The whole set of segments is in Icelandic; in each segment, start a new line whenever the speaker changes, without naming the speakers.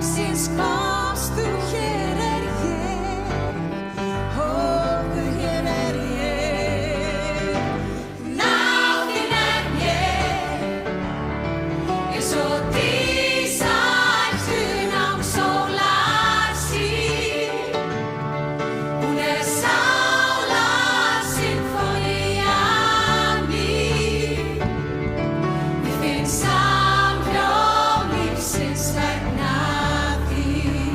loksins komst þú, hér er ég, ó, hér er ég. Náðin er mér, eins og dísætun á sólarsín. Hún er sálarsinfónía mín. Mér finnst samhljóm lífsins vegna þín.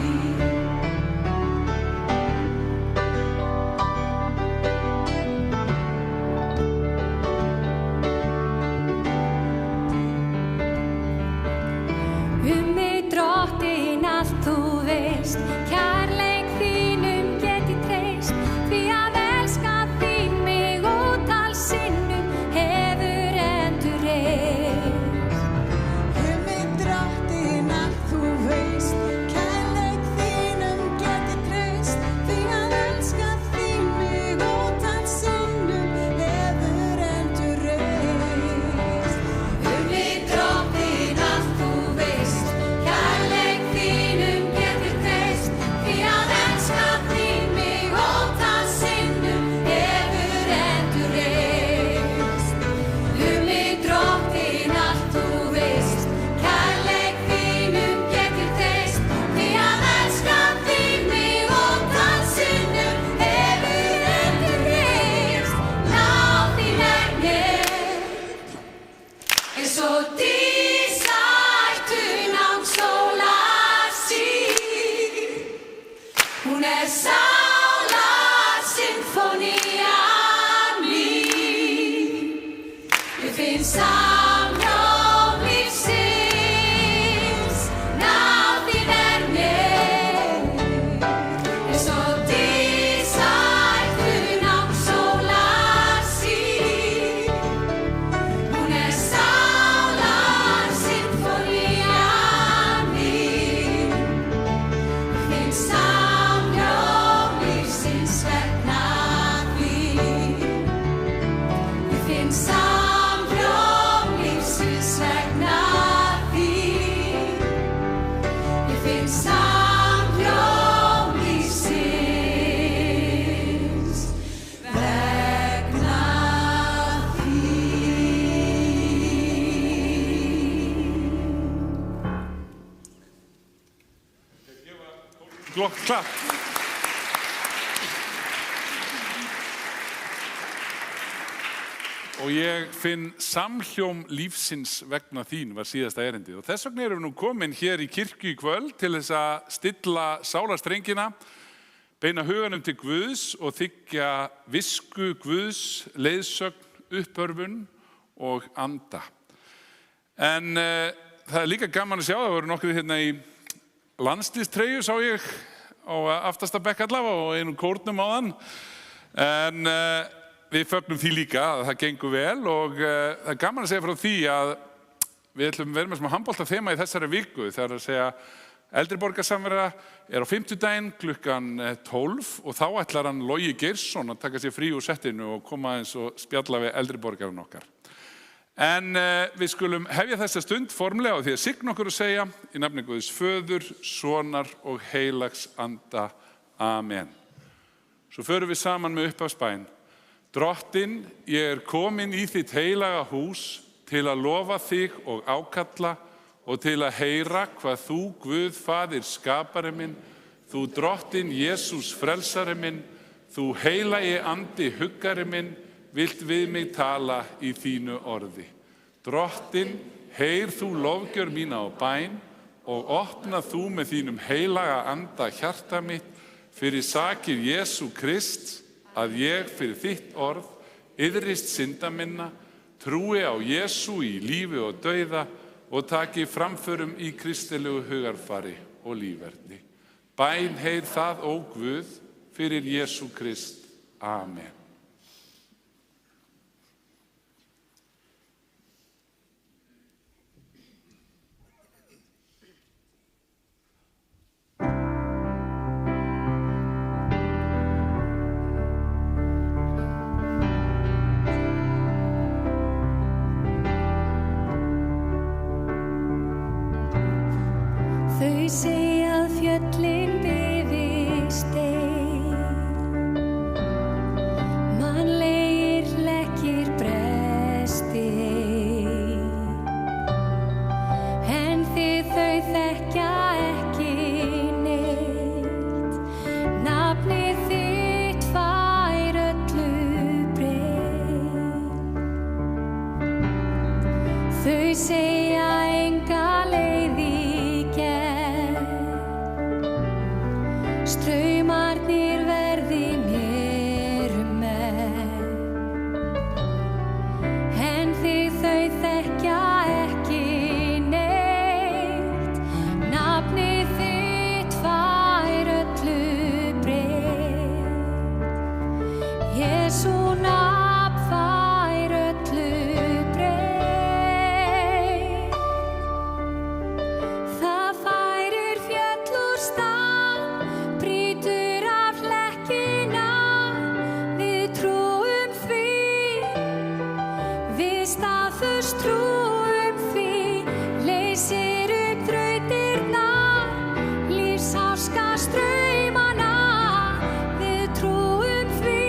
Mig drottin allt þú veist, kærleik þínum get ég treyst, því að elska þín mig ótal sinnum hefur endurreist. Mig drottin allt þú veist, kærleik þínum get ég treyst, því að elska þín mig ótal sinnum hefur endurreist. Mig drottin allt þú veist, kærleik þínum get ég treyst, því að elska þín mig ótal sinnum hefur endurreist. Mig drottin allt þú veist, kærleik þínum get ég treyst, því að elska þín mig ótal sinnum hefur endurreist. Náðin er mér, eins og dísætun á sólarsín. Hún er sálarsinfónía mín. Mér finnst samhljóm lífsins. Náðin er mér, eins og dísætun á sólarsín. Hún er sálarsinfónía mín. Mér finnst samhljóm lífsins vegna þín. Mér finnst samhljóm lífsins vegna þín. Mér finnst samhljóm lífsins vegna þín.
Glott klapp. Og ég finn samhljóm lífsins vegna þín var síðasta erindið. Og þess vegna erum við nú komin hér í kirkju í kvöld til þess að stilla sálarstrengina, beina huganum til Guðs og þiggja visku Guðs, leiðsögn, uppörvun og anda. En það er líka gaman að sjá, það voru nokkuð hérna í landsliðstreyju, sá ég á aftasta bekk allavega og einum kórnum á þann. En við fögnum því líka að það gengur vel og það er gaman að segja frá því að við ætlum að vera með smá handboltaþema í þessari viku. Það er að segja Eldriborgarsamvera er á fimmtudaginn klukkan 12 og þá ætlar hann Logi Geirsson að taka sér frí úr settinu og koma aðeins og spjalla við eldriborgarinn okkar. En við skulum hefja þessa stund formlega á því að signa okkur og segja í nafni Guðs Föður, Sonar og Heilags Anda. Amen. Svo förum við saman með upphafsbæn. Drottinn, ég er komin í þitt heilaga hús til að lofa þig og ákalla og til að heyra hvað þú, Guð, Faðir, skapari minn, þú Drottinn, Jesús, frelsari minn, þú heilagi andi, huggari minn, vilt við mig tala í þínu orði. Drottinn, heyr þú lofgjör mína á bæn og opna þú með þínum heilaga anda hjarta mitt fyrir sakir Jesú Krist, að ég fyrir þitt orð iðrist synda minna, trúi á Jesú í lífi og dauða og taki framförum í kristilegu hugarfari og lífverðni. Bæn heyr það, ó Guð, fyrir Jesú Krist. Amen.
Þau segja að fjöllin bifist ein, mannlegir leggir bresti ein, en þið þau þekkja ekki neitt, nafnið þitt fær öllu breytt. Þau segja enga leið í gegn, straumarnir verði mér menn, en þig þau þekkja ekki neitt, nafnið þitt fær öllu breytt. Jesú nafn fær öllu breytt. Það færir fjöll úr stað, brýtur af hlekkina, við trúum því, við staðföst trúum því, leysir upp þrautirnar, lífsháska straumana, við trúum því,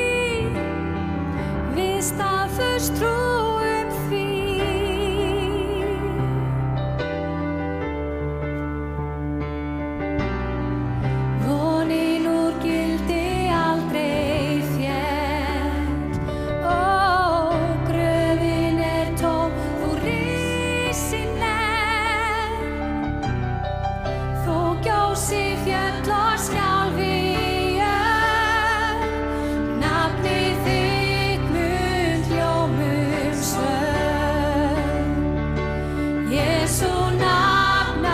við staðföst trúum því. Vonin úr gildi aldrei féll, ó, gröfin tóm, þú risin þó gjósi fjöll og skjálfi jörð, nafnið þitt mun hljómum svör. Jesú nafn á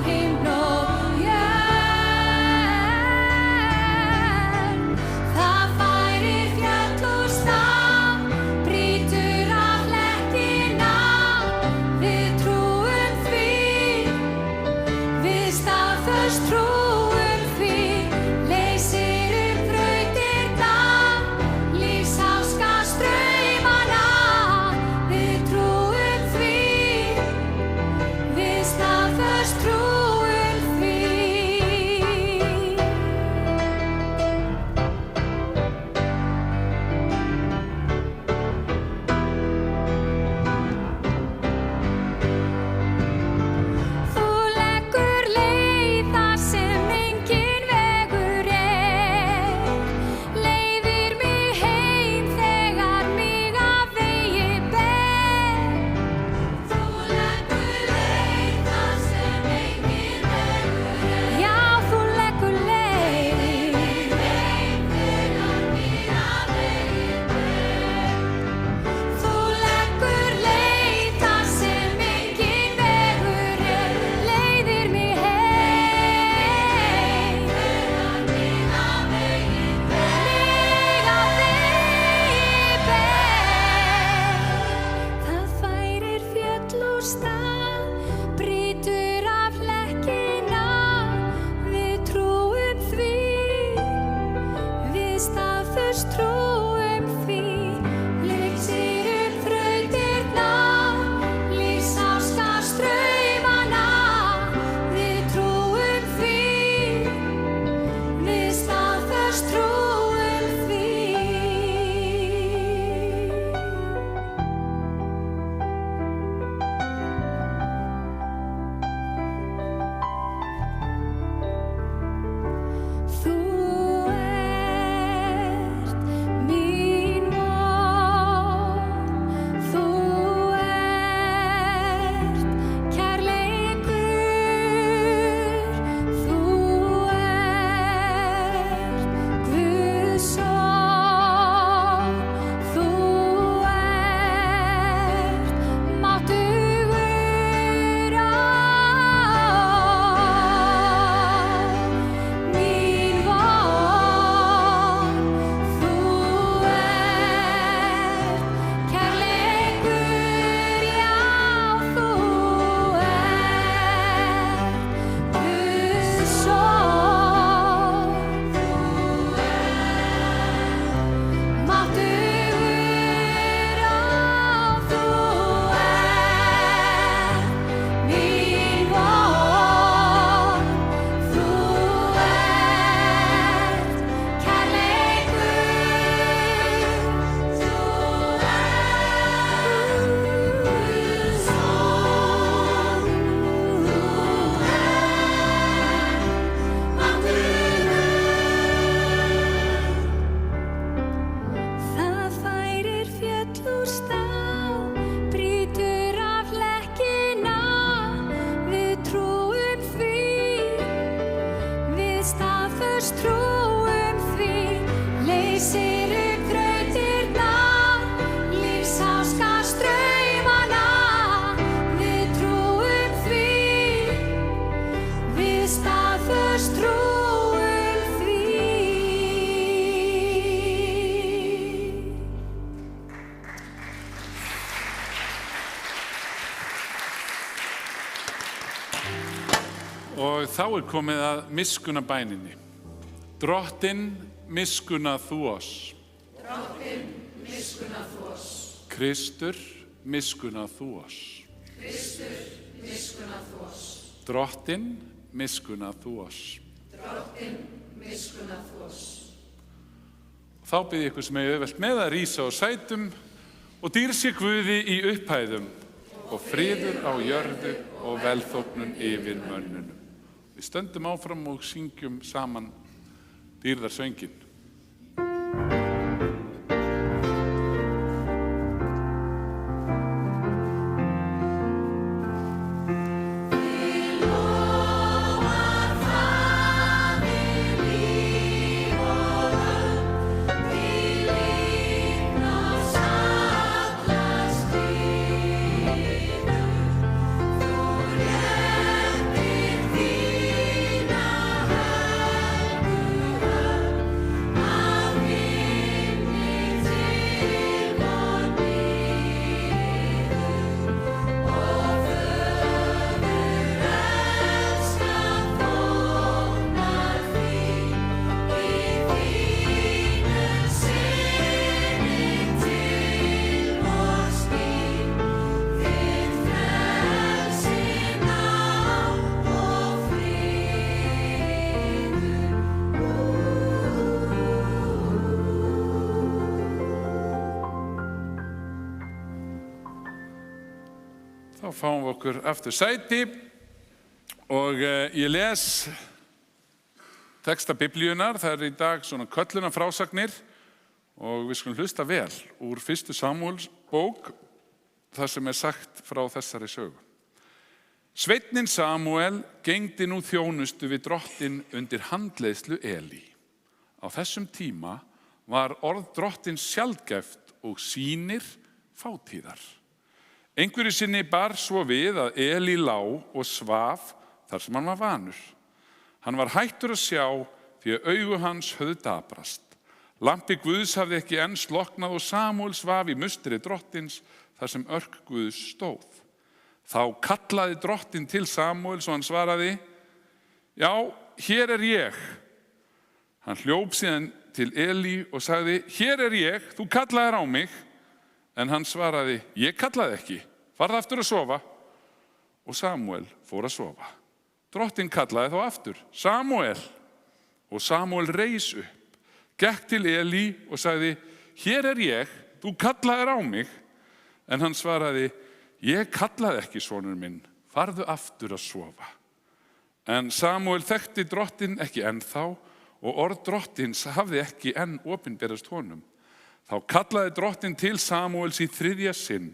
himn og jörð. Það færir fjöll úr stað, brýtur af hlekkina, við trúum því, við staðföst trúum föst trúum því, leysir upp þrautirnar, lífsháska straumana. Við trúum því, við staðföst trúum því.
Og þá komið að miskunnabæninni. Drottinn, miskunna þú oss.
Drottinn, miskunna þú oss.
Kristur, miskunna þú oss.
Kristur, miskunna þú oss.
Drottinn, miskunna þú oss.
Drottinn, miskunna þú oss.
Þá bið ég ykkur sem er auðvelt með að rísa á sætum og dýr sé Guði í upphæðum og friður á jörðu og velþóknun yfir mönnunum. Við stöndum áfram og syngjum saman dýrðarsönginn. Þá fáum við okkur aftur sæti og ég les texta Biblíunnar. Það í dag svona köllunarfrásagnir og við skulum hlusta vel úr 1. Samúels bók þar sem sagt frá þessari sögu. Sveinninn Samúel gegndi nú þjónustu við drottinn undir handleiðslu Elí. Á þessum tíma var orð drottins sjaldgæft og sýnir fátíðar. Einhverju sinni bar svo við að Elí lá og svaf þar sem hann var vanur. Hann var hættur að sjá því að augu hans höfðu daprast. Lampi Guðs hafði ekki enn slokknað og Samúel svaf í mustri drottins þar sem örk Guðs stóð. Þá kallaði drottinn til Samúels og hann svaraði: Já, hér er ég. Hann hljóp síðan til Elí og sagði: Hér er ég, þú kallaðir á mig. En hann svaraði: Ég kallaði ekki, farðu aftur að sofa. Og Samúel fór að sofa. Drottinn kallaði þá aftur: Samúel. Og Samúel reis upp, gekk til Elí og sagði: Hér er ég, þú kallaðir á mig. En hann svaraði: Ég kallaði ekki, sonur minn, farðu aftur að sofa. En Samúel þekkti drottinn ekki ennþá og orð drottins hafði ekki enn opinberast honum. Þá kallaði drottinn til Samúels í 3. sinn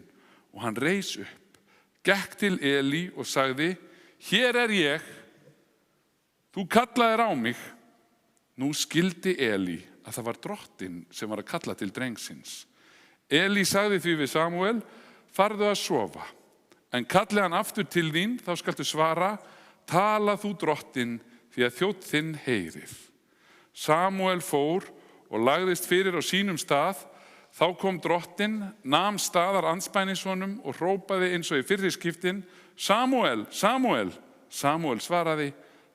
og hann reis upp, gekk til Elí og sagði: Hér er ég, þú kallaðir á mig. Nú skildi Elí að það var drottinn sem var að kalla til drengsins. Elí sagði því við Samúel: Farðu að sofa, en kalli hann aftur til þín, þá skaltu svara: Tala þú drottinn, því að þjónn þinn heyrir. Samúel fór og lagðist fyrir á sínum stað. Þá kom drottinn, nam staðar andspænis honum og hrópaði eins og í fyrri skiptin: Samúel, Samúel. Samúel svaraði: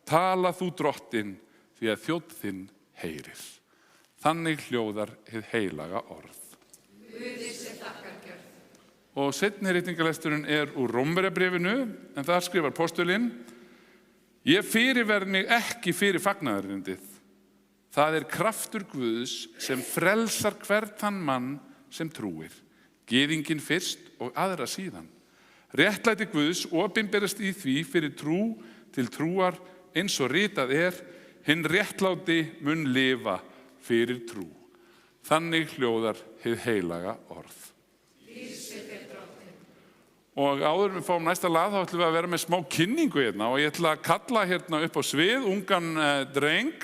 Tala þú drottinn, því að þjónn þinn heyrir. Þannig hljóðar hið heilaga orð.
Guði sé þakkargjörð.
Og seinni ritningalesturinn úr Rómverjabréfinu, en þar skrifar postulinn: Ég fyrirverð mig ekki fyrir fagnaðarerindið. Það kraftur Guðs sem frelsar hvern þann mann sem trúir, gyðinginn fyrst og aðra síðan. Réttlæti Guðs opinberast í því fyrir trú til trúar, eins og ritað hinn réttláti mun lifa fyrir trú. Þannig hljóðar hið heilaga orð. Og áður við fáum næsta lag, þá ætlum við að vera með smá kynningu hérna og ég ætla að kalla hérna upp á svið ungan dreng,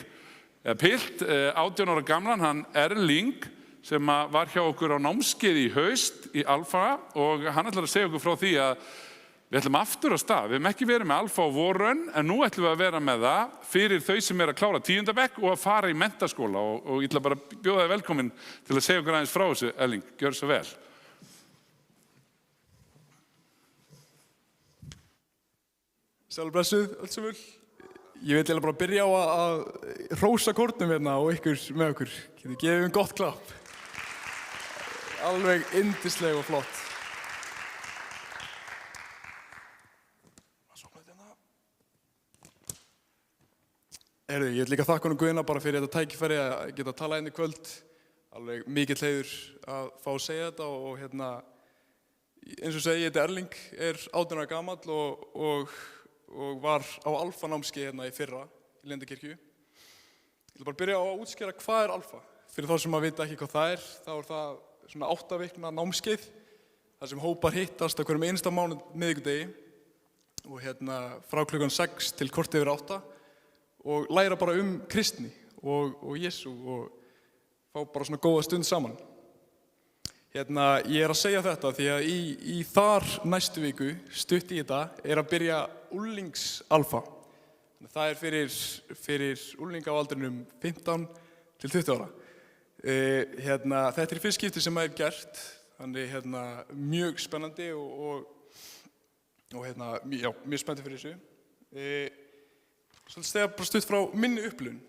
pilt, 18 ára gamlan, hann Erling, sem var hjá okkur á námskeiði í haust í Alfa og hann ætlar að segja okkur frá því að við ætlum aftur á stað. Við höfum ekki verið með Alfa og Vorun, en nú ætlum við að vera með það fyrir þau sem að klára 10. bekk og að fara í menntaskóla og ég ætla bara að bjóða þig velkomin til að segja okkur aðeins frá þessu, Erling. Gjör svo vel.
Sælblessuð, öll sem vil. Ég vil bara byrja á að hrósa kórnum hérna og ykkur með okkur. Getið gefið gott klapp. Alveg yndisleg og flott. Ég vil líka þakka honum Guðna bara fyrir þetta tækifæri að geta talað inn í kvöld. Alveg mikill heiður að fá að segja þetta og eins og segi, ég heiti Erling, 18 ára gamall og var á Alfa-námskeið hérna í fyrra í Lindakirkju. Ég vil bara byrja á að útskýra hvað Alfa. Fyrir þá sem að vita ekki hvað það þá það svona 8 vikna námskeið þar sem hópar hittast á hverjum einasta mánuð miðvikudegi og frá klukkan 6 til korter yfir 8 og læra bara kristni og Jesú og fá bara svona góða stund saman. Ég að segja þetta því að í þar næstu viku, stutt í þetta, að byrja unglings-alfa. Það fyrir unglinga á aldrinum 15 til 20 ára. Þetta fyrst skipti sem það gert, þannig mjög spennandi og mjög spennandi fyrir þessu. Svolítið stegar bara stutt frá minni upplifun.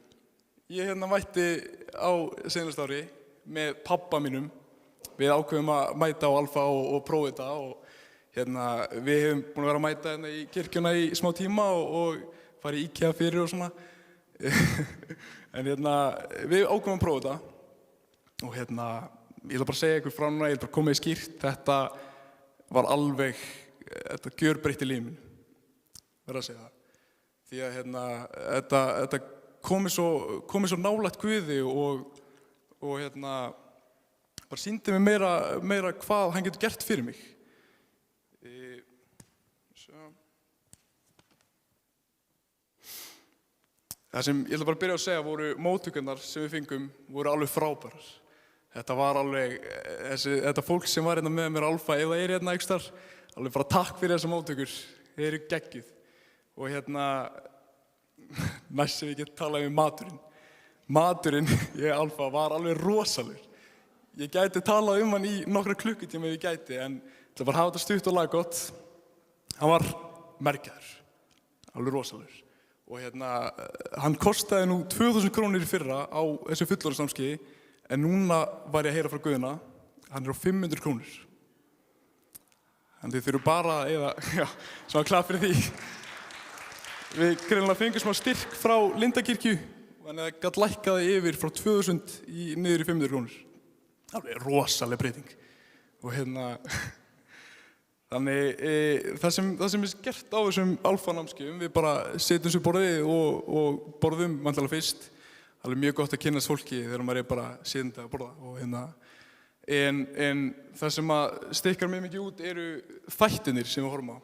Ég mætti á seinasta ári með pabba mínum. Við ákveðum að mæta á Alfa og prófa þetta og við hefum búin að vera að mæta í kirkjuna í smá tíma og fara í IKEA fyrir og svona. En við ákveðum að prófa þetta og ég ætla bara að segja ykkur frá núna, ég ætla bara að koma í skýrt. Þetta var alveg, þetta gjörbreytti lífið mínu. Verð að segja það. Því að þetta komið svo nálægt Guði og bara sýndi mig meira hvað hann getur gert fyrir mig. Það sem ég ætla bara að byrja að segja voru móttökurnar sem við fengum voru alveg frábærar. Þetta var alveg, þetta fólk sem var með mér Alfa, ef það hérna einhvers staðar, alveg bara takk fyrir þessar móttökur, þeir eru geggjuð. Og næst sem ég get talað um maturinn. Maturinn í Alfa var alveg rosalegur. Ég gæti talað hann í nokkra klukkutíma ef ég gæti, en það var að hafa þetta stutt og laggott. Hann var mergjaður, alveg rosalegur. Og hann kostaði nú 2000 krónur í fyrra á þessu fullorðinsnámskeiði, en núna var ég að heyra frá Guðna, hann á 500 krónur. Þannig þið þurfum bara að eyða, svona klapp fyrir því. Við greinilega fengum smá styrk frá Lindakirkju, þannig að það gat lækkaði yfir frá 2000 niður í 500 krónur. Alveg rosaleg breyting. Og þannig það sem gert á þessum Alfa-námskeiðum, við bara setjum sér borðið og borðum vantilega fyrst. Alveg mjög gott að kynnast fólki þegar maður bara sitjandi að borða. Og en það sem að stikkar mig mikið út eru þættirnir sem við horfum á.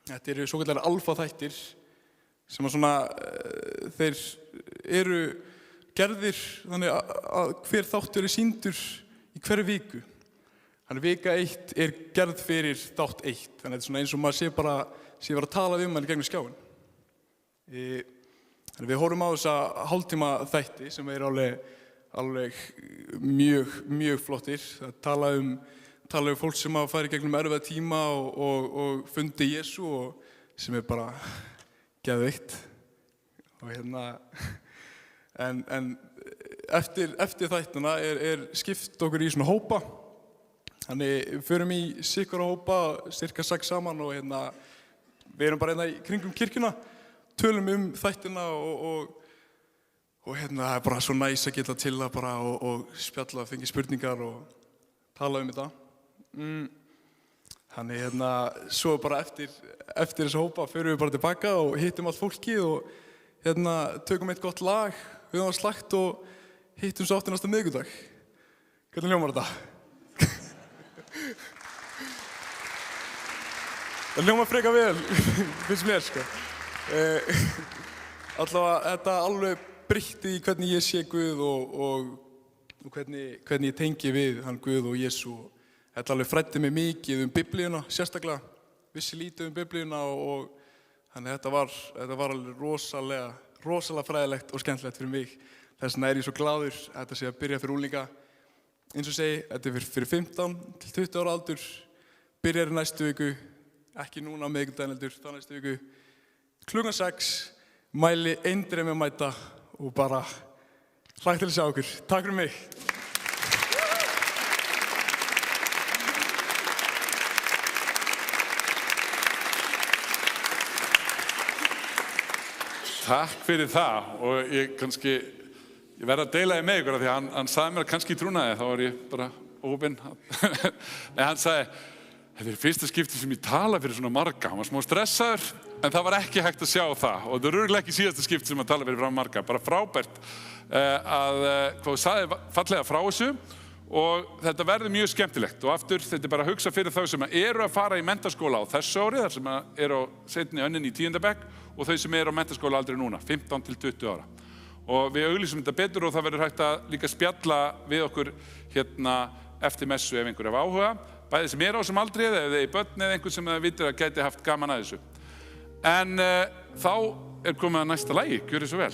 Þetta eru svokallar Alfa-þættir sem að svona, þeir eru gerðir þannig að hver þáttur sýndur í hverju viku. Þannig vika 1 gerð fyrir þátt 1, þannig að þetta er svona eins og maður sé bara að tala hann í gegnum skjáinn. Þannig við horfum á þessa hálftíma þætti sem alveg mjög flottir. Það tala um fólk sem að fara í gegnum erfiða tíma og fundi Jesú og sem bara geðveikt. Og en eftir þættina skipt okkur í svona hópa. Þannig við förum í sikra hópa, cirka 6 saman og við erum bara í kringum kirkjuna, tölum þættina og það er bara svo næs að geta til það bara og spjalla, fengi spurningar og tala þetta. Þannig svo bara eftir þessa hópa förum við bara tilbaka og hittum allt fólkið og tökum eitt gott lag, höfum það slagt og hittum svo aftur næsta miðvikudag. Hvernig hljómar þetta? Það hljómar frekar vel, finnst mér sko. Allavega þetta breytti í hvernig ég sé Guð og hvernig ég tengi við hann Guð og Jesú. Þetta alveg fræddi mig mikið Biblíuna, sérstaklega. Vissi lítið Biblíuna og þannig þetta var alveg rosalega fræðilegt og skemmtilegt fyrir mig. Þess vegna ég svo glaður að þetta sé að byrja fyrir unglinga. Eins og segi, þetta fyrir 15 til 20 ára aldur. Byrjar í næstu viku, ekki núna á miðvikudaginn heldur, þá næstu viku. Klukkan 6, mæli eindregið með að mæta og bara hlakka til að sjá okkur. Takk fyrir mig.
Takk fyrir það og ég verð að deila með ykkur af því að hann sagði mér kannski í trúnaði, þá var ég bara óbinn. Nei, hann sagði, þetta fyrsta skipti sem ég tala fyrir svona marga. Hann var smá stressaður, en það var ekki hægt að sjá það. Og þetta örugglega ekki síðasta skipti sem hann tala fyrir marga. Bara frábært að hvað sagði fallega frá þessu og þetta verður mjög skemmtilegt. Og aftur, þetta bara að hugsa fyrir þá sem eru að fara í menntaskóla á þessu ári, þar sem eru á seinni önnin í 10. bekk og þau sem eru á menntaskóla aldrei núna, 15 til 20 ára. Og við auglýsum þetta betur og það verður hægt að líka spjalla við okkur hérna eftir messu ef einhver hef áhuga. Bæði sem á þessum aldri eða ef þið börn eða einhver sem það vitir að gæti haft gaman að þessu. En þá komið að næsta lagi, gjörið svo vel.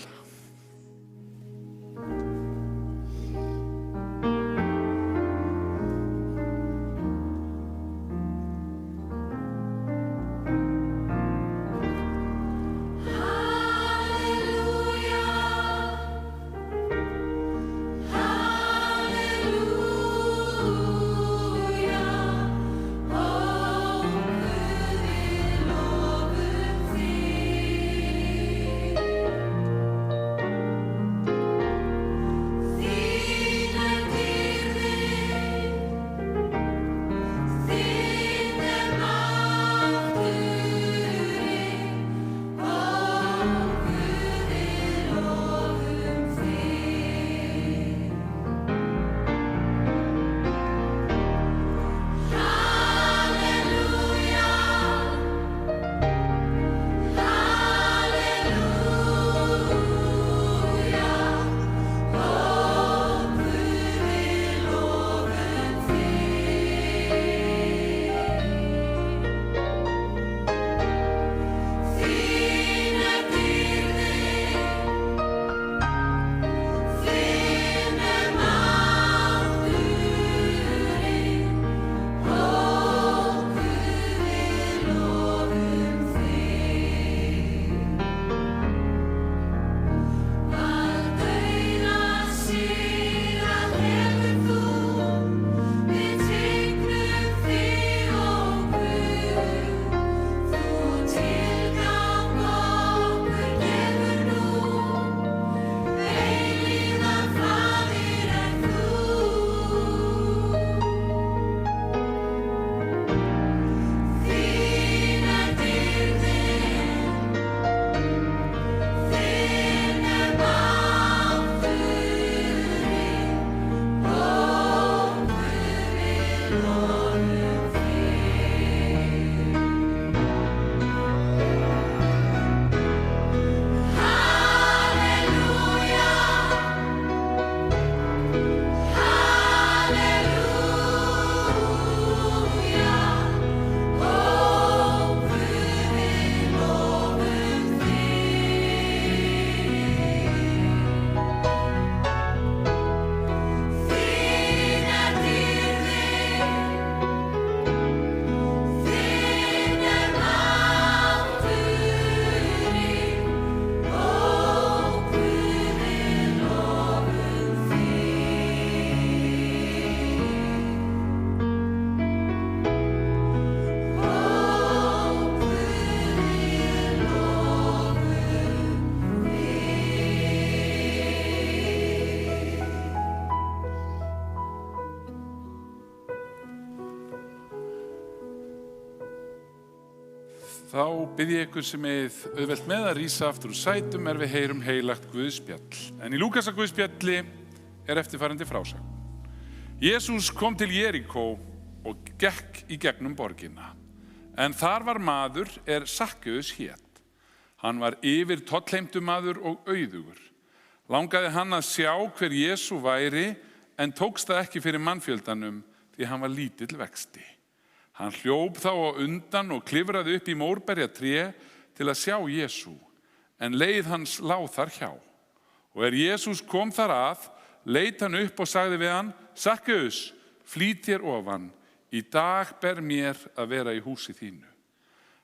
Þá bið ég ykkur sem eigið auðvelt með að rísa aftur úr sætum við heyrum heilagt Guðspjall. En í Lúkasar Guðspjalli eftirfarandi frásögn. Jesús kom til Jeríkó og gekk í gegnum borgina. En þar var maður Sakkeus hét. Hann var yfir tollheimtumaður og auðugur. Langaði hann að sjá hver Jesú væri, en tókst það ekki fyrir mannfjöldanum, því hann var lítill vexti. Hann hljóp þá á undan og klifraði upp í mórberjatré til að sjá Jesú, en leið hans lá þar hjá. Og Jesús kom þar að, leit hann upp og sagði við hann: Sakkeus, flýt þér ofan, í dag ber mér að vera í húsi þínu.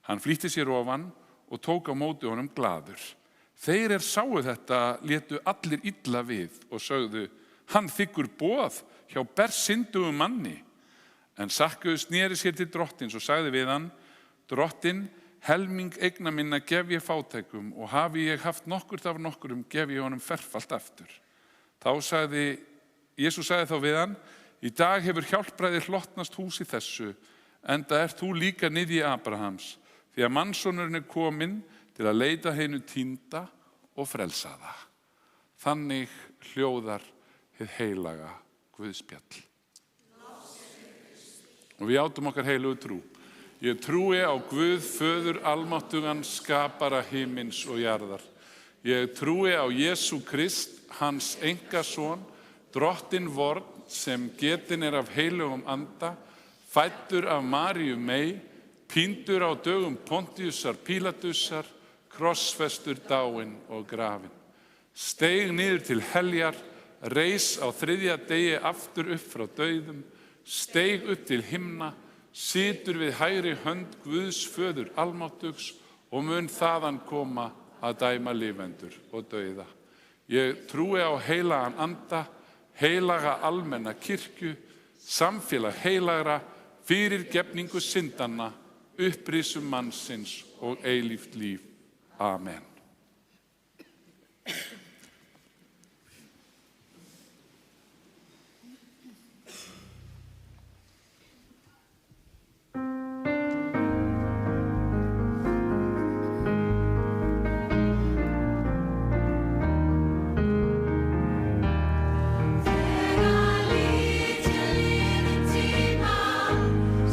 Hann flýtti sér ofan og tók á móti honum glaður. Þeir sáu þetta létu allir illa við og sögðu: Hann þiggur boð hjá bersyndugu manni. En Sakkeus sneri sér til drottins og sagði við hann: Drottin, helming eigna minna gef ég fátækum, og hafi ég haft nokkurt af nokkurum, gef ég honum ferfalt aftur. Jesús sagði þá við hann: Í dag hefur hjálpræði hlotnast húsi þessu, enda ert þú líka niðji Abrahams, því að mannssonurinn kominn til að leita hinu týnda og frelsa það. Þannig hljóðar hið heilaga Guðspjall. Og við játum okkar heilugu trú. Ég trúi á Guð, föður almáttugan, skapara himins og jarðar. Ég trúi á Jesú Krist, hans einkason, drottinn vorn, sem getinn af heilugum anda, fæddur af Maríu mey, píndur á dögum Pontiusar Pílatusar, krossfestur, dáinn og grafinn. Steig niður til heljar, reis á þriðja degi aftur upp frá dauðum, steig upp til himna, situr við hægri hönd Guðs föður almáttugs og mun þaðan koma að dæma lifendur og dauða. Ég trúi á heilagan anda, heilaga almenna kirkju, samfélag heilagra, fyrirgefningu syndanna, upprisum mannsins og eilíft líf. Amen.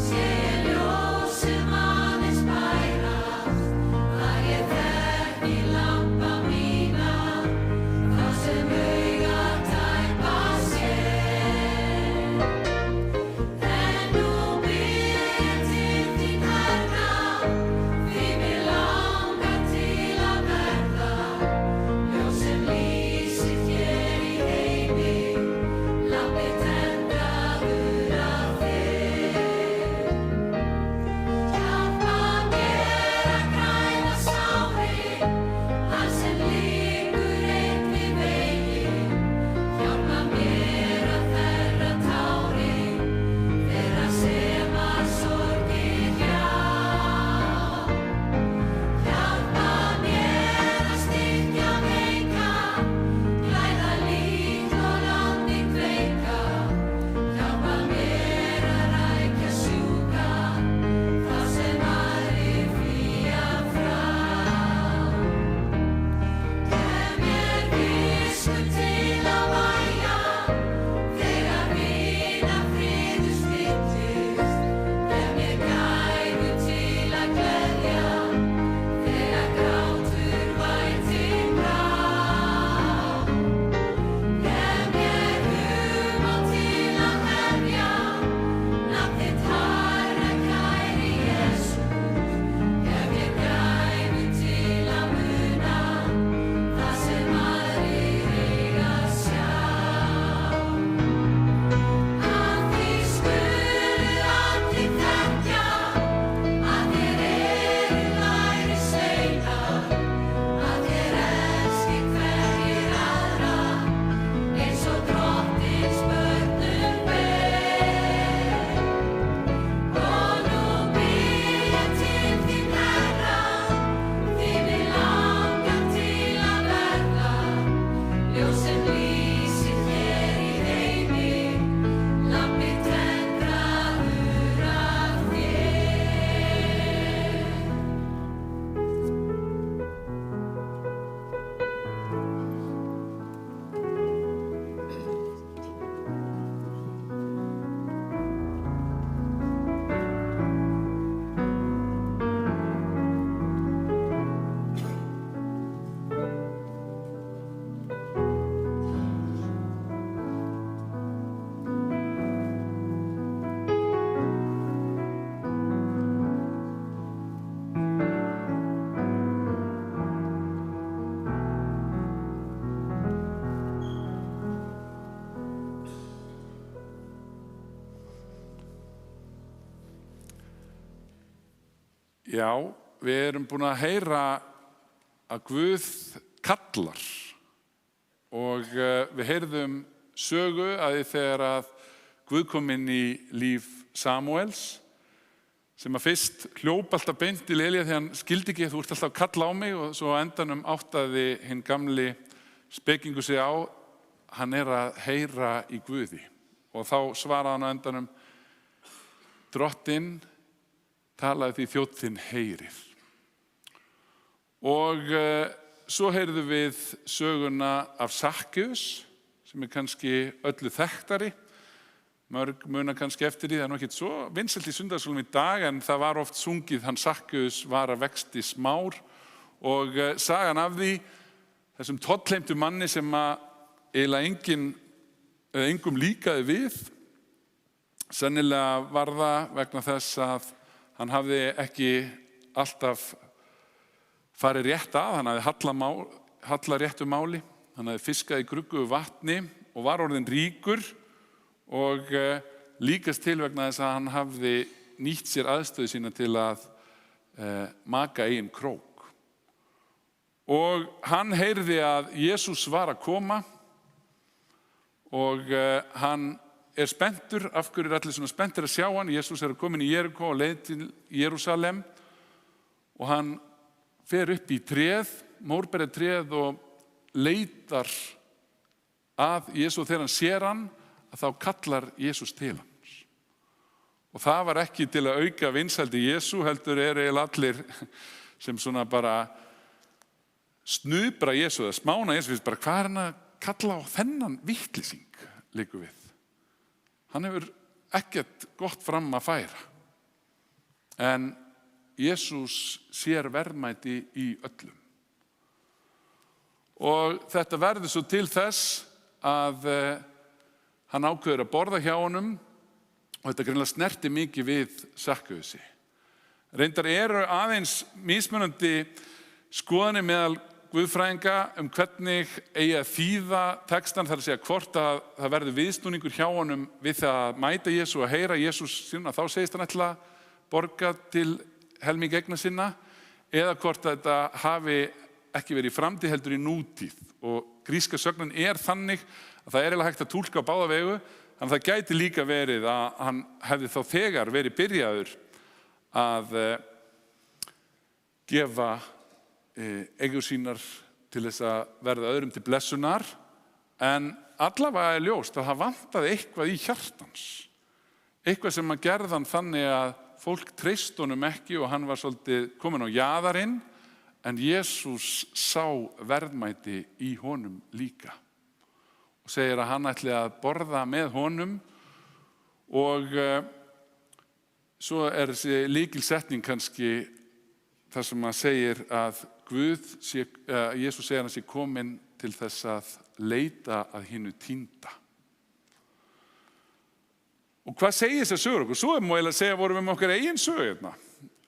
Sé ljósum aðeins bærast, að ég þekki
Já, við erum búin að heyra að Guð kallar og við heyrðum sögu að þegar að Guð kom inn í líf Samúels sem að fyrst hljóp alltaf beint til Elía þegar hann skildi ekki, þú ert alltaf að kalla á mig, og svo á endanum áttaði hinn gamli spekingu sig á, hann að heyra í Guði, og þá svaraði hann á endanum, Drottinn talaði því þjónn þinn heyrir. Og svo heyrðum við söguna af Sakkeus sem kannski öllu þekktari. Mörg muna kannski eftir því, það nú ekkert svo vinsælt í sunnudagsskólanum í dag, en það var oft sungið, hann Sakkeus var að vexti smár, og sagan af því, þessum tollheimtu manni sem að eiginlega engum líkaði við, sennilega var það vegna þess að hann hafði ekki alltaf farið rétt að, hann hafði hallað réttu máli, hann hafði fiskað í gruggugu vatni og var orðinn ríkur, og líkast til vegna þess að hann hafði nýtt sér aðstöðu sína til að maka eigin krók. Og hann heyrði að Jesús var að koma og hann spenntur. Af hverju allir svona spenntir að sjá hann? Jesús að komin í Jerikó og leið til Jerúsalem, og hann fer upp í tréð, mórbærtréð, og leitar að Jesú. Þegar hann sér hann, að þá kallar Jesús til hans. Og það var ekki til að auka vinsældi Jesú, heldur eiginlega allir sem svona bara snubra Jesú eða smána Jesú, bara hvað hann að kalla á þennan vitleysing liggur við. Hann hefur ekkert gott fram að færa. En Jesús sér verðmæti í öllum. Og þetta verður svo til þess að hann ákveður að borða hjá honum, og þetta greinilega snerti mikið við Sakkeusi. Reyndar eru aðeins mismunandi skoðanir meðal guðfræðinga hvernig eigi að þýða textan, þar að segja hvort að það verður viðsnúningur hjá honum við það að mæta Jesú og heyra Jesús sinna, þá segist hann ætla að borga til helming eigna sinna, eða hvort að þetta hafi ekki verið í framtíð heldur í nútíð. Og gríska sögnin þannig að það eiginlega hægt að túlka á báða vegu, þannig að það gæti líka verið að hann hefði þá þegar verið byrjaður að gefa eigur sínar til þess að verða öðrum til blessunar, en allavega ljóst að það vantaði eitthvað í hjartans, eitthvað sem að gerði hann þannig að fólk treysti honum ekki og hann var svolítið kominn á jaðarinn, en Jesús sá verðmæti í honum líka og segir að hann ætli að borða með honum. Og svo þessi lykilsetning kannski þar sem að segir að Jesús segir hann sé kominn til þess að leita að hinu týnda. Og hvað segir þess að sögur okkur? Svo má eiginlega segja vorum við með okkar eigin sögu hérna.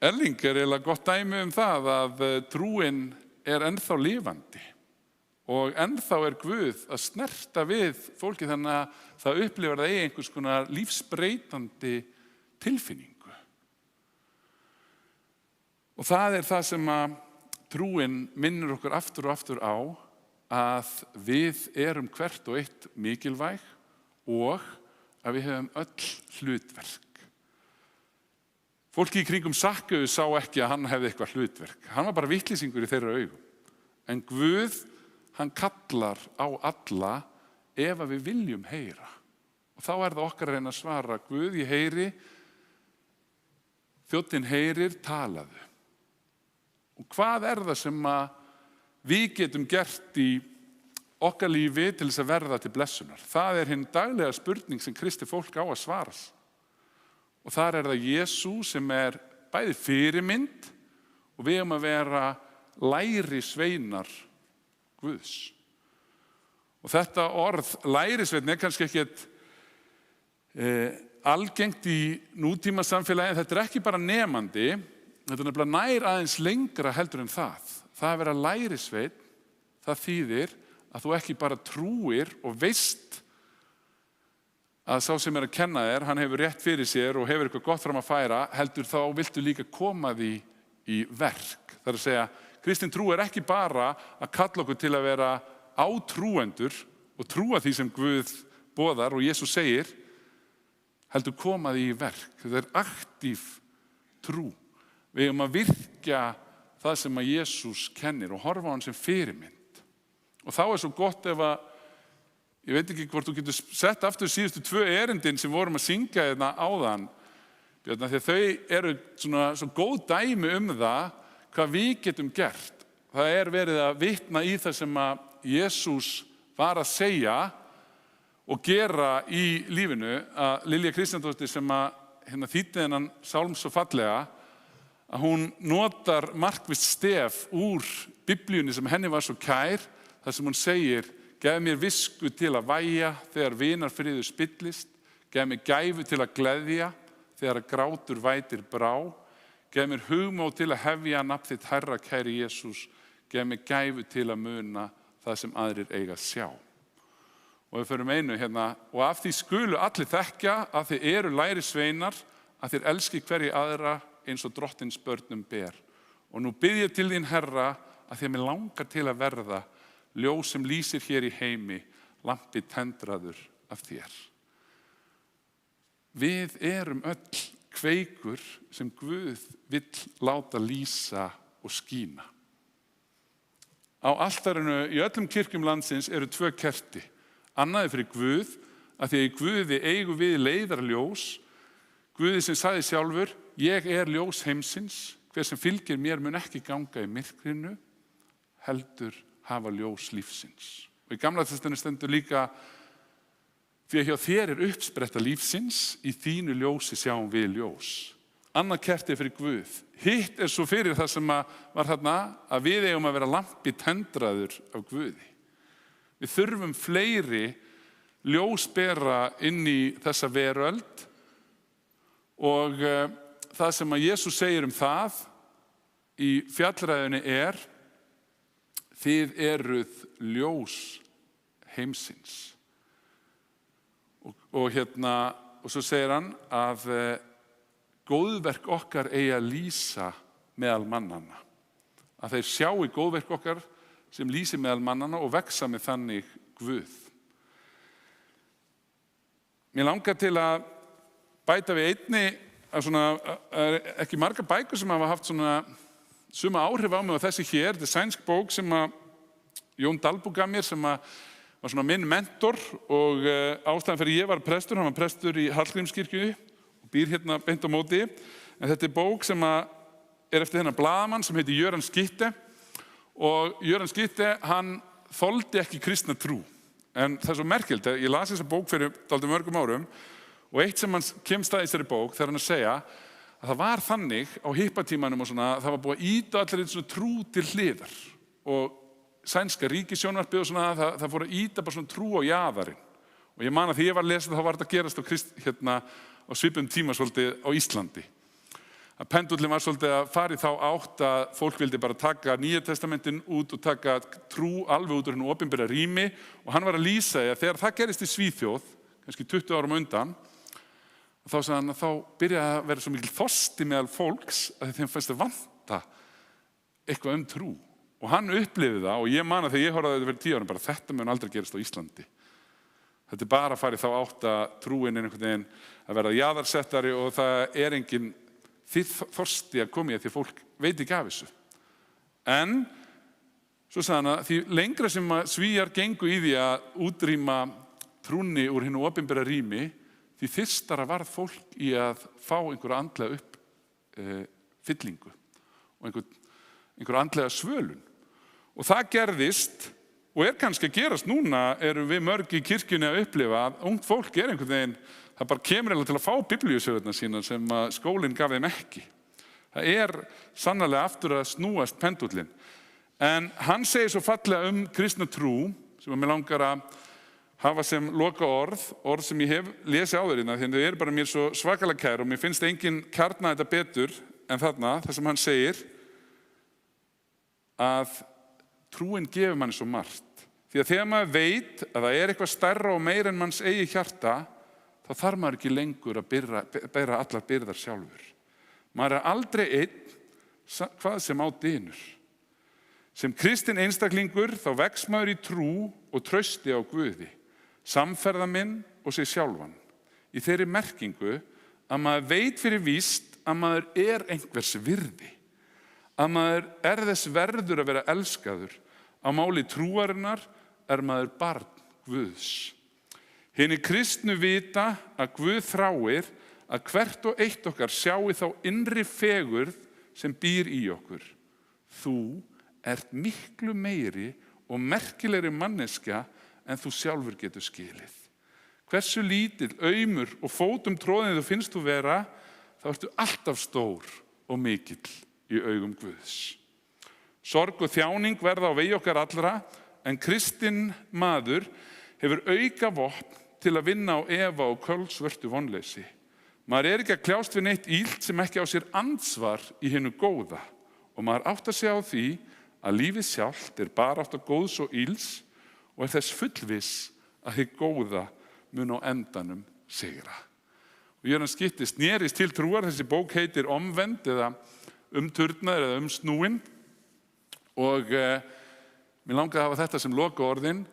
Erling eiginlega gott dæmi það að trúin ennþá lifandi og ennþá Guð að snerta við fólki, þannig að það upplifir það einhvers konar lífsbreytandi tilfinningu. Og það það sem að trúin minnir okkur aftur og aftur á, að við erum hvert og eitt mikilvæg og að við hefum öll hlutverk. Fólki í kringum Sakkeus sá ekki að hann hefði eitthvað hlutverk. Hann var bara vitleysingur í þeirra augum. En Guð, hann kallar á alla ef að við viljum heyra. Og þá það okkar að reyna að svara, Guð, ég heyri, þjónninn heyrir, talaðu. Og hvað það sem að við getum gert í okkar lífi til þess að verða til blessunar? Það hinn daglega spurning sem kristið fólk á að svara. Og þar það Jesús sem bæði fyrirmynd og við að vera læri sveinar Guðs. Og þetta orð læri sveinn kannski ekkert algengt í nútíma samfélagi. Þetta ekki bara nemandi, þetta nefnilega nær aðeins lengra heldur en það. Það að vera lærisveinn, það þýðir að þú ekki bara trúir og veist að sá sem að kenna þér, hann hefur rétt fyrir sér og hefur eitthvað gott fram að færa, heldur þá viltu líka koma því í verk. Það að segja, kristin trú ekki bara að kalla okkur til að vera átrúendur og trúa því sem Guð boðar og Jesús segir, heldur koma því í verk. Þetta aktív trú. Við eigum að virkja það sem að Jesús kennir og horfa á hann sem fyrirmynd. Og þá svo gott ef að, ég veit ekki hvort þú getur sett aftur síðustu 2 erindin sem vorum að syngja hérna áðan, Björn, því að þau eru svo góð dæmi það hvað við getum gert. Það verið að vitna í það sem að Jesús var að segja og gera í lífinu. Að Lilja Kristjánsdóttir sem að þýddi þennan sálm svo fallega, að hún notar markvisst stef úr Biblíunni sem henni var svo kær, þar sem hún segir, gef mér visku til að vægja þegar vinarfriður spillist, gef mér gæfu til að gleðja þegar grátur vætir brá, gef mér hugmót til að hefja nafn þitt Herra kæri Jesús, gef mér gæfu til að muna það sem aðrir eiga að sjá. Og við förum einu hérna, og af því skulu allir þekkja að þið eru lærisveinar, að þið elski hverju aðra eins og drottins börnum ber. Og nú bið ég til þín Herra að þið mér langar til að verða ljós sem lýsir hér í heimi, lampi tendraður af þér. Við erum öll kveikur sem Guð vill láta lýsa og skína. Á altarinu í öllum kirkjum landsins eru 2 kerti. Annað fyrir Guð, að því að í Guði eigum við leiðarljós. Guði sem sagði sjálfur, ég ljós heimsins, hver sem fylgir mér mun ekki ganga í myrkrinu, heldur hafa ljós lífsins. Og í Gamla testamentinu stendur líka, því að hjá þér uppspretta lífsins, í þínu ljósi sjáum við ljós. Annað kerti fyrir Guð. Hitt svo fyrir það sem var þarna, að við eigum að vera lampi tendraður af Guði. Við þurfum fleiri ljósbera inn í þessa veröld og það sem að Jesús segir það í fjallræðunni þið eruð ljós heimsins. Og svo segir hann að góðverk okkar eigi að lýsa meðal mannanna. Að þeir sjái góðverk okkar sem lýsi meðal mannanna og vexa með þannig Guð. Mér langar til að bæta við einni, ekki margar bækur sem hafa haft suma áhrif á mig og þessi hér. Þetta sænsk bók sem að Jón Dalbú gaf mér sem var minn mentor og ástæðan fyrir ég var prestur, hann var prestur í Hallgrímskirkju og býr hérna beint á móti. En þetta bók sem eftir þennan blaðamann sem heitir Göran Skytte og Göran Skytte, hann þoldi ekki kristna trú. En það svo merkilegt, ég las þessa bók fyrir dálítið mörgum árum og eitt sem hann kemst að í þessari bók þegar hann að segja að það var þannig á hippatímanum og það var búið að ýta allir einn trú til hliðar og sænska ríkissjónvarpið og það fór að ýta bara trú á jaðarinn. Og ég man að því ég var að lesa þá var þetta að gerast á svipum tíma svolítið á Íslandi. Að pendullin var svolítið að fara í þá átt að fólk vildi bara taka Nýja testamentin út og taka trú alveg út úr hennu opinbera rými og hann var að lýsa að þegar það gerist í Svíþjóð, kannski 20 árum undan, þá sagði hann að þá byrjaði að vera svo mikil þorsti meðal fólks að þeim fannst að vanta eitthvað trú. Og hann upplifði það og ég man að þegar ég horfði þetta fyrir 10 árum bara þetta mun aldrei gerast á Íslandi. Þetta bara að fara í þá átt að trúin einhvern veginn að verða jaðarsettari og það engin þorsti að koma í því fólk veit ekki af þessu. En svo sagði hann að því lengra sem Svíar gengu í því að útrýma trúnni úr hinnu opinbera rými, því þyrstara varð fólk í að fá einhverja andlega uppfyllingu og einhverja andlega svölun. Og það gerðist og kannski að gerast núna erum við mörg í kirkjunni að upplifa að ungt fólk einhvern veginn, það bara kemur til að fá biblíusögurnar sína sem skólinn gaf þeim ekki. Það sannarlega aftur að snúast pendullin. En hann segir svo fallega kristna trú, sem mér langar að hafa sem loka orð sem ég hef lesið áður hérna, því þau bara mér svo svakalega kær og mér finnst enginn kjarna þetta betur en þarna, það sem hann segir að trúin gefur manni svo margt. Því að þegar maður veit að það eitthvað stærra og meira en manns eigi hjarta, þá þarf maður ekki lengur að bera allar byrðar sjálfur. Maður aldrei einn hvað sem á dynur. Sem kristinn einstaklingur þá vex maður í trú og trausti á Guði, samferða minn og sig sjálfan. Í þeirri merkingu að maður veit fyrir víst að maður einhvers virði, að maður þess verður að vera elskaður. Á máli trúarinnar maður barn Guðs. Hinir kristnu vita að Guð þráir að hvert og eitt okkar sjái þá innri fegurð sem býr í okkur. Þú ert miklu meiri og merkilegri manneskja en þú sjálfur getur skilið. Hversu lítill, aumur og fótum troðin þú finnst þú vera, þá ertu alltaf stór og mikill í augum Guðs. Sorg og þjáning verða á vegi okkar allra, en kristinn maður hefur auka vopn til að vinna á efa og kölsvörtu vonleysi. Maður ekki að kljást við neitt illt sem ekki á sér ansvar í hinu góða, og maður áttar sig á því að lífið sjálft barátta góðs og ills og þess fullviss að hið góða mun á endanum sigra. Og Jörgen Skytte snerist til trúar. Þessi bók heitir Omvend eða umturnaður eða umsnúin, og mér langaði að hafa þetta sem lokaorðin.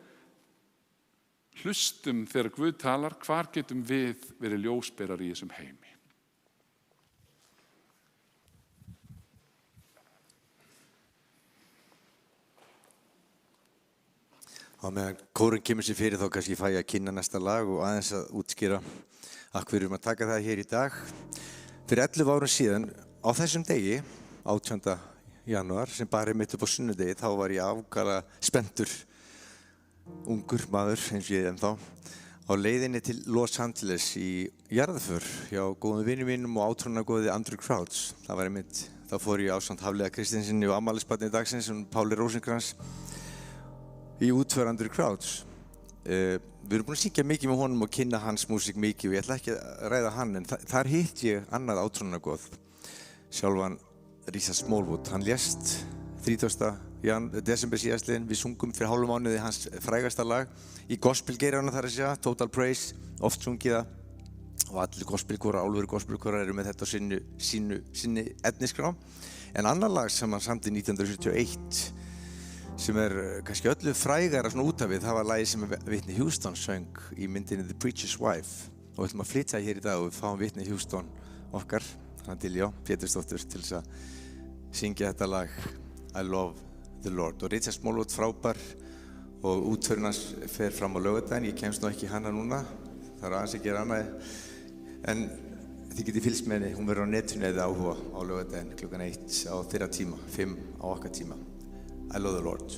Hlustum þegar Guð talar, hvar getum við verið ljósberar í þessum heimi?
Á meðan kórinn kemur sér fyrir þá kannski fæ ég að kynna næsta lag og aðeins að útskýra af hverju að taka það hér í dag. Fyrir 11 árum síðan, á þessum degi, 18. janúar, sem bara mitt upp á sunnudegi, þá var ég afgala spenntur, ungur maður eins og ég ennþá, á leiðinni til Los Angeles í jarðarför hjá góðum vinum mínum og átrúnaðargoði Andrew Crouch. Það var einmitt, þá fór ég ásamt Hafliða Kristinssyni og afmælisbarni dagsins, Páli Rósinkrans, í útför Andrew Crouch. Við erum búin að syngja mikið með honum og kynna hans músík mikið og ég ætla ekki að ræða hann, en þar hitt ég annað átrúnaðargoð, sjálfan Rísa Smallwood. Hann lést 30. desember síðastliðinn. Við sungum fyrir hálfum mánuði hans frægasta lag í gospelgeiranum, þar að segja, Total Praise, oft sungið það, og allir gospelkórar, álveru gospelkórar eru með þetta á sinni efnisskrá. En annar lag sem hann samdi 1971 sem kannski öllu frægara svona út af við, það var lagið sem Whitney Houston söng í myndinni The Preacher's Wife, og við ætlum að flytja hér í dag og við fáum Whitney Houston okkar, hann Diljá Pétursdóttur, til þess að syngja þetta lag I Love the Lord. Og Richard Smallwood frábær og útförin hans fer fram á laugardaginn. Ég kemst nú ekki hana núna, það aðeins að gera annað, en þið getið fylgst með henni, hún verður á netinu eða áhuga á laugardaginn klukkan 1 á þeirra tíma, 5 á okkar tíma. I Love the Lord.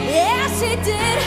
Yes, he did.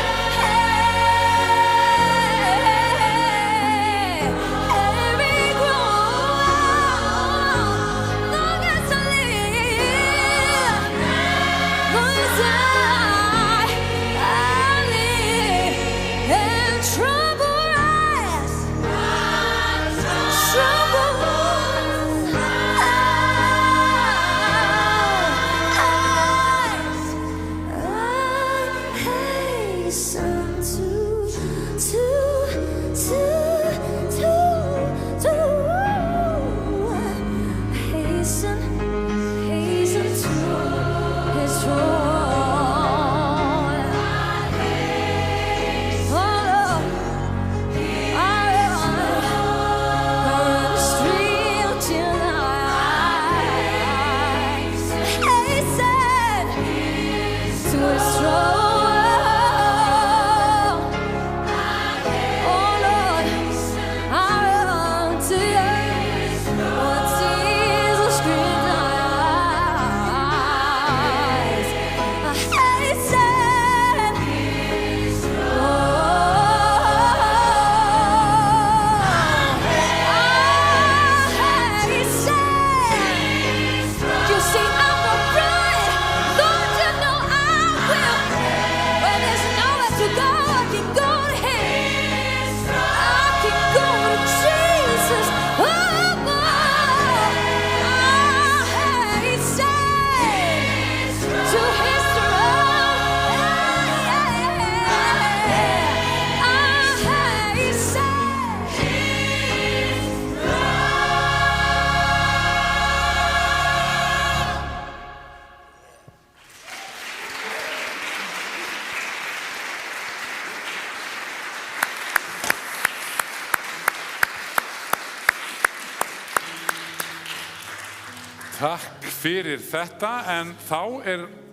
Takk fyrir þetta, en þá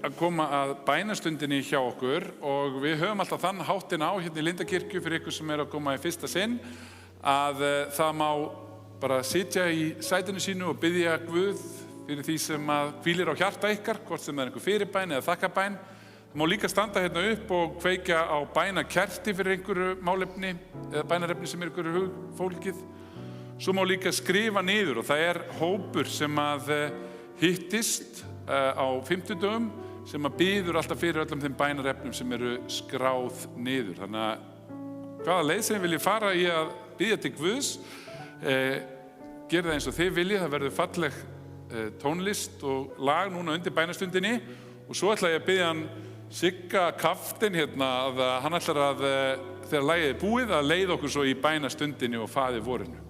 að koma að bænastundinni hjá okkur og við höfum alltaf þann háttinn á hérna í Lindakirkju fyrir ykkur sem að koma í fyrsta sinn að það má bara sitja í sætinu sínu og biðja Guð fyrir því sem að hvílir á hjarta ykkar, hvort sem einhver fyrirbæn eða þakkabæn. Það má líka standa hérna upp og kveikja á bænakerti fyrir einhverju málefni eða bænarefni sem einhverju hugfólkið. Svo má líka skrifa niður og það hópur sem að hittist á 50 dögum sem að biður alltaf fyrir öllum þeim bænarefnum sem eru skráð niður. Þannig að hvaða leið sem viljið fara í að biðja til Guðs, gerið það eins og þið viljið, það verður falleg tónlist og lag núna undir bænastundinni og svo ætla ég að biðja hann Sigga Kaftin hérna að hann ætlar að þegar lagið búið að leiða okkur svo í bænastundinni og faðir vorinu.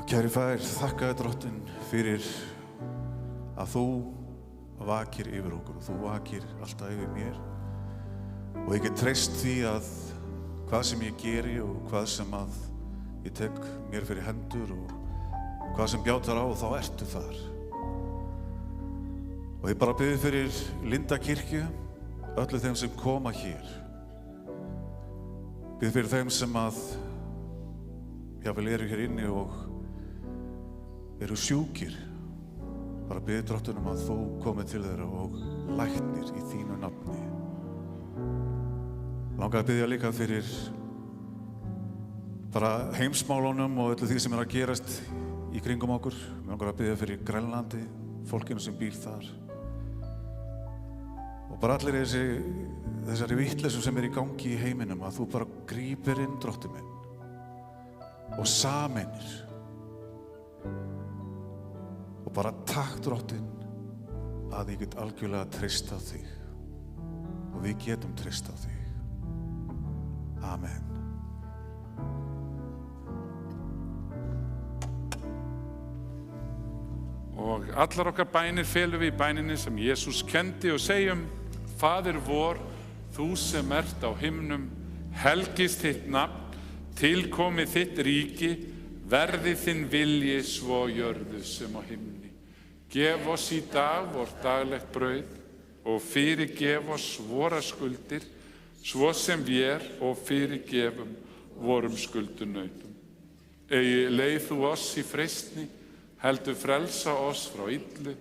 Kæri Faðir, þakka þér Drottinn fyrir að þú vakir yfir okkur og þú vakir alltaf yfir mér og ég get treyst því að hvað sem ég geri og hvað sem að ég tek mér fyrir hendur og hvað sem bjátar á þá ertu þar. Og ég bara biði fyrir Lindakirkju, öllu þeim sem koma hér. Biði fyrir þeim sem að jafnvel eru hér inni og eru sjúkir. Bara biði Drottunum að þú komið til þeirra og læknir í þínu nafni. Langar að biðja líka fyrir bara heimsmálunum og öllu því sem að gerast í kringum okkur. Mér langar að biðja fyrir Grænlandi, fólkinu sem býr þar. Og bara allir þessari vitleysu sem í gangi í heiminum, að þú bara grípir inn, Drottinn minn, og sameinir. Og bara takk, Drottinn, að ég get algjörlega treyst á þig. Og við getum treyst á þig. Amen.
Og allar okkar bænir felum við í bæninni sem Jesús kendi og segjum: Faðir vor, þú sem ert á himnum, helgist þitt nafn, tilkomið þitt ríki, verði þinn vilji svo á jörðu sem á himni. Gef oss í dag vort daglegt brauð og fyrirgef oss våra skuldir, svo sem vér og fyrirgefum vorum skuldunautum. Eigi leið þú oss í freistni, heldur frelsa oss frá illu,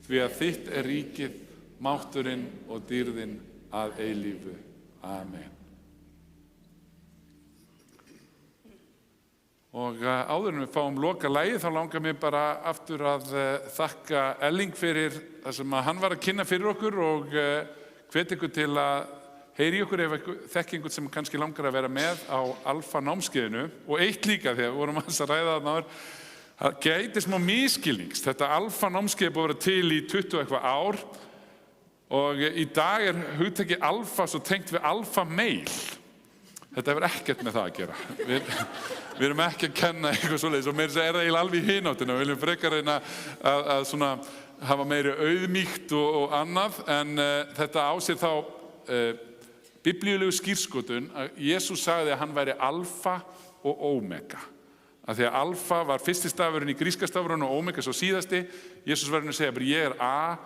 því að þitt ríkið, mátturinn og dýrðin að eilífu. Amen. Og áður en við fáum loka lagið, þá langar mér bara aftur að þakka Elling fyrir það sem hann var að kynna fyrir okkur og hvet ykkur til að heyri ykkur ef þekki einhvern sem kannski langar að vera með á Alfa námskeiðinu. Og eitt líka, þegar við vorum að ræða þarna áður, það gæti smá misskilnings. Þetta Alfa námskeið er búið að vera til í 20 eitthvað ár og í dag er hugtakið Alfa svo tengt við Alfa Mail. Þetta hefur ekkert með það að gera. Við erum ekki að kenna eitthvað svoleiðis og meira þess að er það eiginlega alveg í hináttina. Við viljum frekar reyna að svona hafa meiri auðmýkt og annað, en þetta á sér þá biblíulegu skírskotun að Jesús sagði að hann væri alfa og omega. Af því að alfa var fyrsti stafurinn í gríska stafurinn og omega svo síðasti. Jesús var að segja bara ég er A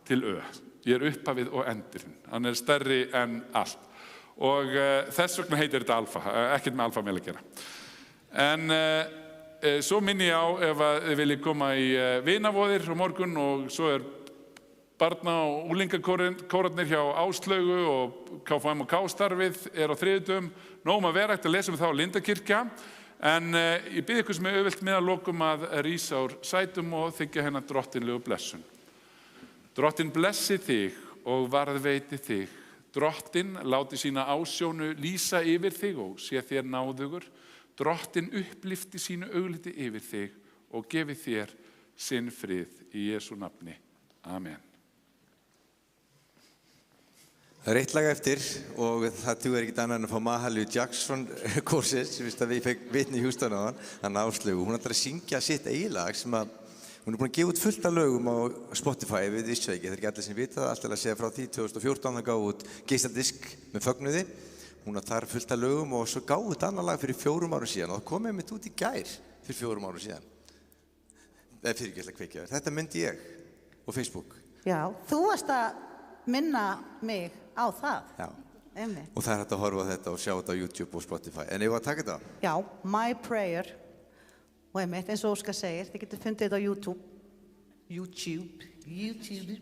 til Ö. Ég er upphafið og endurinn. Hann er stærri en allt. Og þess vegna heitir þetta alfa, ekkert með alfa meil að gera. En svo minni ég á ef þið viljið koma í vinavoðir á morgun og svo er barna- og úlingakórarnir hjá Áslaugu og KFM og K-starfið er á þriðjudögum. Nóg að vera hægt að lesa þá á Lindakirkja. En ég bið ykkur sem er auðvelt með að lokum að rísa úr sætum og þiggja hennar drottinlegu blessun. Drottin blessi þig og varðveiti þig. Drottin láti sína ásjónu lýsa yfir þig og sé þér náðugur. Drottin upplyfti sínu augliti yfir þig og gefi þér sinn frið í Jesú nafni. Amen.
Það er eitt lag eftir og það dugar ekkert annað en að fá Mahalia Jackson kórsins, við fekk Whitney Houston á hann Áslaugu. Hún ætlar að syngja sitt eigið lag sem að hún er búin að gefa út fullt af lögum á Spotify, við vissu ekki, það er ekki allir sem vita það, alltaf að segja frá því 2014 það gáði út geisladisk með fögnuði, hún þar fullt af lögum og svo gáði út annar lag fyrir 4 árum síðan og það kom einmitt út í gær fyrir 4 árum síðan. Fyrir ekki að kveikja þér, þetta myndi ég og Facebook.
Já, þú varst að minna mig á það.
Já,
Einmitt.
og það er hægt að horfa á þetta og sjá þetta á YouTube og Spotify, en ég var að taka þetta.
Já, My Prayer. Og einmitt, eins og Óskar segir, þið getur fundið þetta á YouTube. YouTube.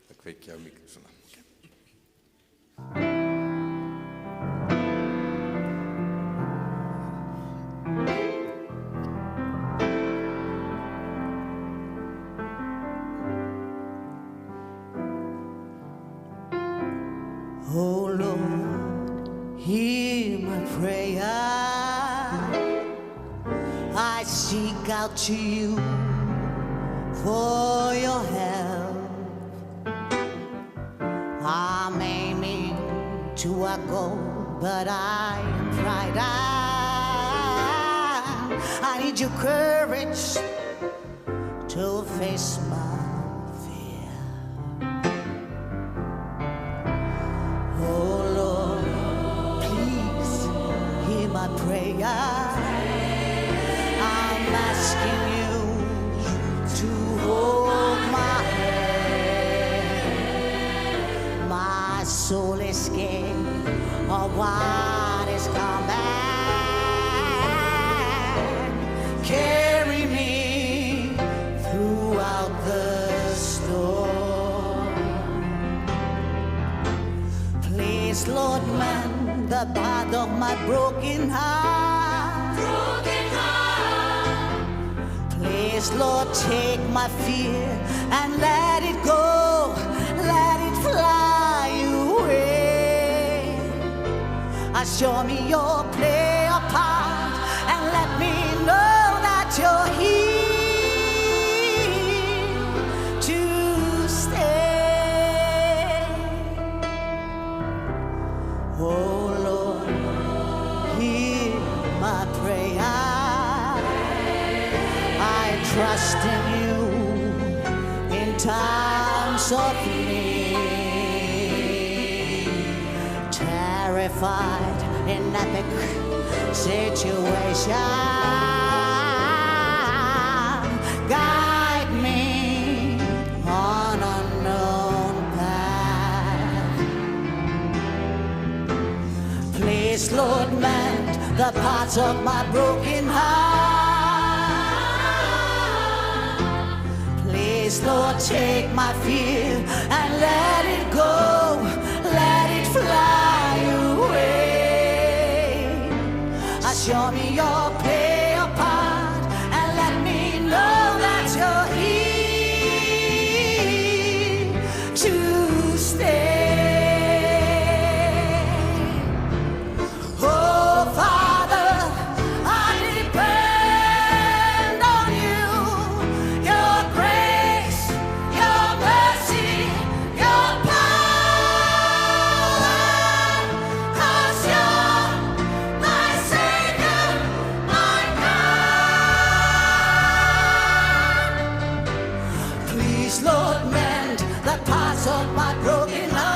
Það kveikja á mikið svona.
Oh Lord, hear my prayer. I seek out to you for your help. I'm aiming to a goal, but I am pride. I need your courage to face my fear. Oh Lord, please hear my prayer. I'm asking you to hold my hand. My soul is scared of what is coming. Carry me throughout the storm. Please, Lord, mend the part of my broken heart. Please, Lord, take my fear and let it go, let it fly away. Show me your play a part and let me know that you're here to stay. Oh Lord, hear my prayer. I trust in you in times of need. Terrified in epic situation, the parts of my broken heart. Please, Lord, take my fear and let it go, let it fly away. Show me your play your part and let me know that you're here to stay. Oh, Father, I depend on you, your grace, your mercy, your power, 'cause you're my Savior, my God. Please, Lord, mend the parts of my broken heart.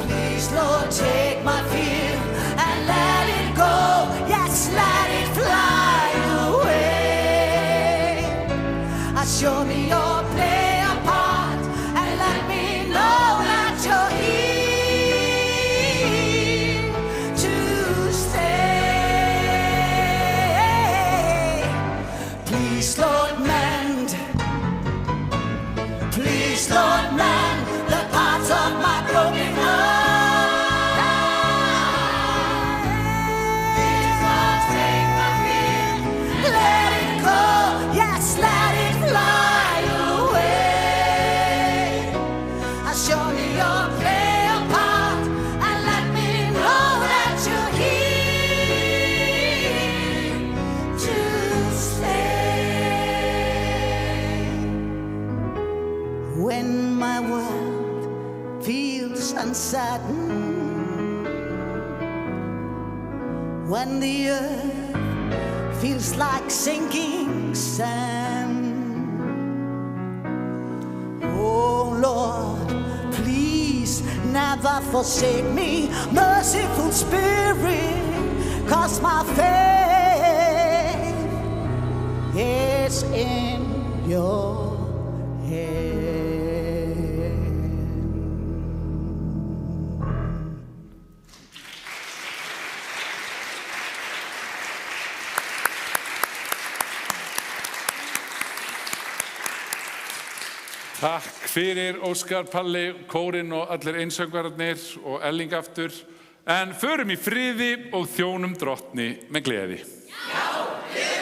Please, Lord, take my fear and let it go. Yes, let it fly away. Show me your play your part and let me know that you're here to stay. Please, Lord, mend. Please, Lord, mend the parts of my broken heart. Please, Lord, take my fear. Let it go. Yes, let it fly away. Show me your play your part and let me know that you're here to stay. When my world feels uncertain, when the earth feels like sinking sand, oh Lord, please never forsake me, merciful Spirit, 'cause my faith is in your hand.
Takk fyrir Óskar, Palli, kórinn og allir einsöngvararnir og Elling aftur. En förum í friði og þjónum drottni með gleði. Já, við